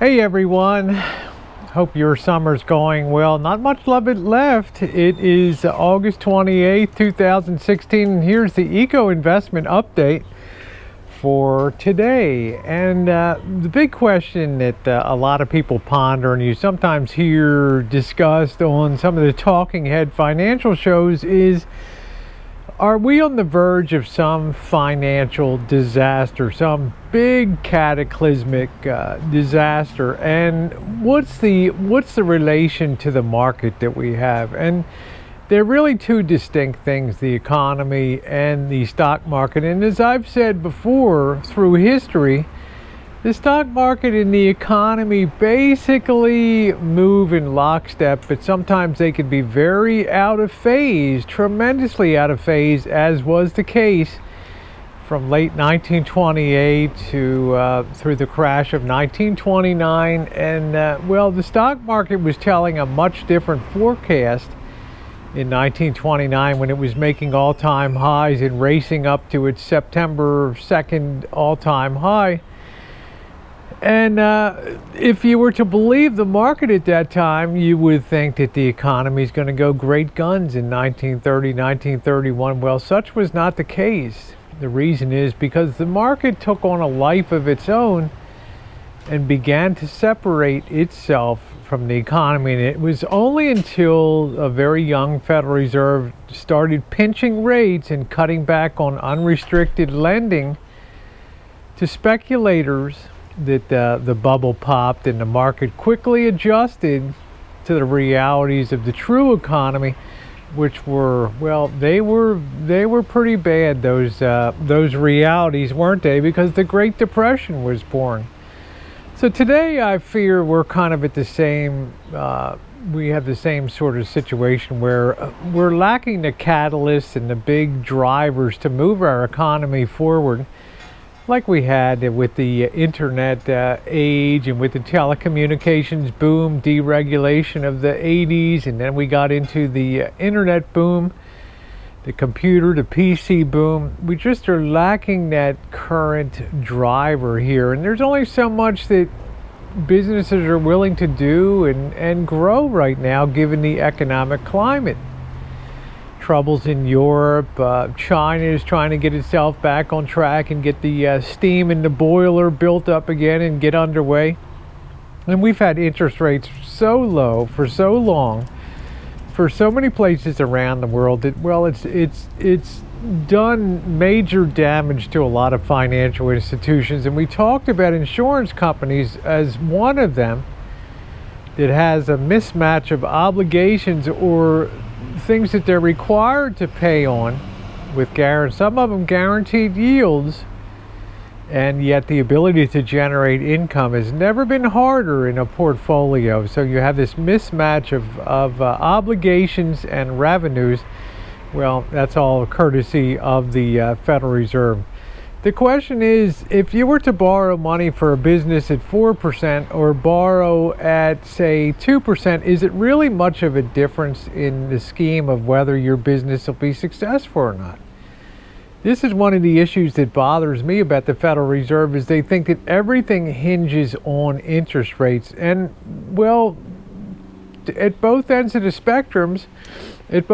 Hey everyone, hope your summer's going well. Not much of it left. It is August 28th, 2016, and here's the EcoInvestment update for today. And the big question that a lot of people ponder and you sometimes hear discussed on some of the talking head financial shows is, are we on the verge of some financial disaster, some big cataclysmic disaster? And what's the relation to the market that we have? And they're really two distinct things, the economy and the stock market. And as I've said before, through history, the stock market and the economy basically move in lockstep, but sometimes they can be very out of phase, tremendously out of phase, as was the case from late 1928 to through the crash of 1929. And well, the stock market was telling a much different forecast in 1929 when it was making all-time highs and racing up to its September 2nd all-time high. And if you were to believe the market at that time, you would think that the economy is going to go great guns in 1930, 1931. Well, such was not the case. The reason is because the market took on a life of its own and began to separate itself from the economy. And it was only until a very young Federal Reserve started pinching rates and cutting back on unrestricted lending to speculators that the bubble popped and the market quickly adjusted to the realities of the true economy, which were, well, they were pretty bad. Those realities, weren't they? Because the Great Depression was born. So today I fear we're kind of at the same we have the same sort of situation where we're lacking the catalysts and the big drivers to move our economy forward, like we had with the internet age and with the telecommunications boom, deregulation of the 80s, and then we got into the internet boom, the computer, the PC boom. We just are lacking that current driver here, and there's only so much that businesses are willing to do and grow right now given the economic climate. Troubles in Europe, China is trying to get itself back on track and get the steam in the boiler built up again and get underway. And we've had interest rates so low for so long, for so many places around the world, that, well, it's done major damage to a lot of financial institutions. And we talked about insurance companies as one of them that has a mismatch of obligations or things that they're required to pay on with some of them guaranteed yields, and yet the ability to generate income has never been harder in a portfolio. So you have this mismatch of obligations and revenues. Well, that's all courtesy of the Federal Reserve. The question is, if you were to borrow money for a business at 4% or borrow at, say, 2%, is it really much of a difference in the scheme of whether your business will be successful or not? This is one of the issues that bothers me about the Federal Reserve, is they think that everything hinges on interest rates. And, well, at both ends of the spectrum, it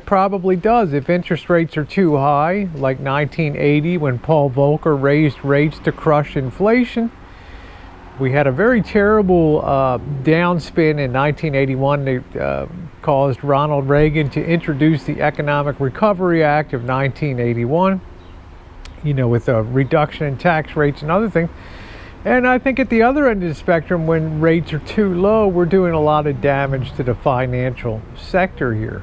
probably does. If interest rates are too high, like 1980 when Paul Volcker raised rates to crush inflation. We had a very terrible downspin in 1981 that caused Ronald Reagan to introduce the Economic Recovery Act of 1981, with a reduction in tax rates and other things. And I think at the other end of the spectrum, when rates are too low, we're doing a lot of damage to the financial sector here.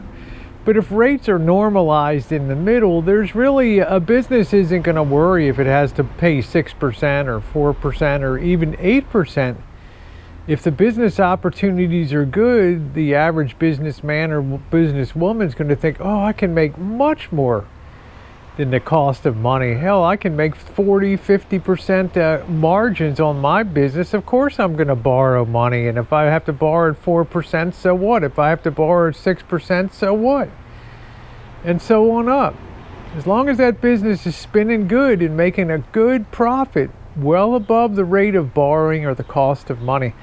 But if rates are normalized in the middle, there's really, a business isn't going to worry if it has to pay 6% or 4% or even 8%. If the business opportunities are good, the average businessman or businesswoman is going to think, oh, I can make much more than the cost of money. Hell, I can make 40-50% margins on my business. Of course I'm going to borrow money, and if I have to borrow at 4%, so what? If I have to borrow at 6%, so what? And so on up. As long as that business is spinning good and making a good profit, well above the rate of borrowing or the cost of money,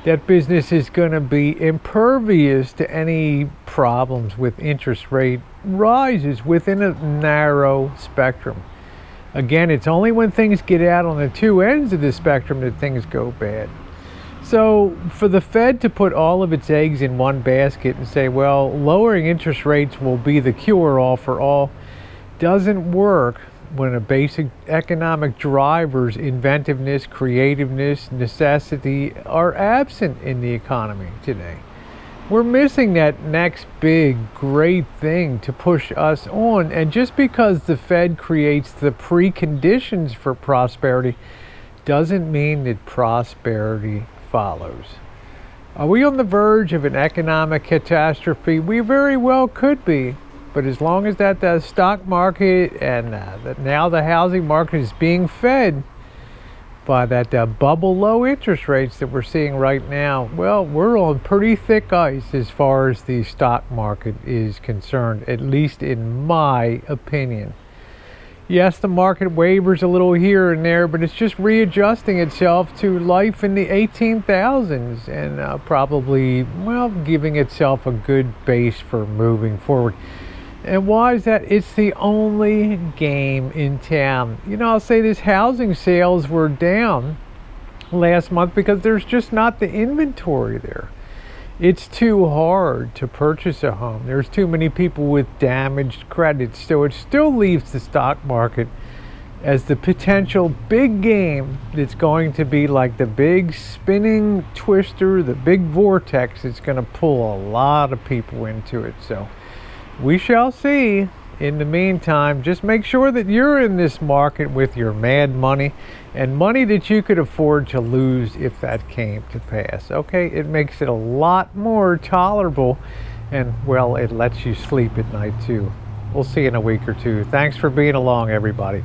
that business is going to be impervious to any problems with interest rate rises within a narrow spectrum. Again, it's only when things get out on the two ends of the spectrum that things go bad. So for the Fed to put all of its eggs in one basket and say, well, lowering interest rates will be the cure-all for all, doesn't work when a basic economic drivers, inventiveness, creativeness, necessity, are absent in the economy today. We're missing that next big, great thing to push us on. And just because the Fed creates the preconditions for prosperity doesn't mean that prosperity follows. Are we on the verge of an economic catastrophe? We very well could be. But as long as that the stock market and that now the housing market is being fed by that bubble low interest rates that we're seeing right now, well, we're on pretty thick ice as far as the stock market is concerned, at least in my opinion. Yes, the market wavers a little here and there, but it's just readjusting itself to life in the 18,000s and probably, well, giving itself a good base for moving forward. And why is that? It's the only game in town. You know, I'll say this, housing sales were down last month because there's just not the inventory there. It's too hard to purchase a home. There's too many people with damaged credit. So it still leaves the stock market as the potential big game that's going to be like the big spinning twister, the big vortex that's going to pull a lot of people into it. So we shall see. In the meantime, just make sure that you're in this market with your mad money and money that you could afford to lose if that came to pass. Okay, it makes it a lot more tolerable and, well, it lets you sleep at night too. We'll see you in a week or two. Thanks for being along, everybody.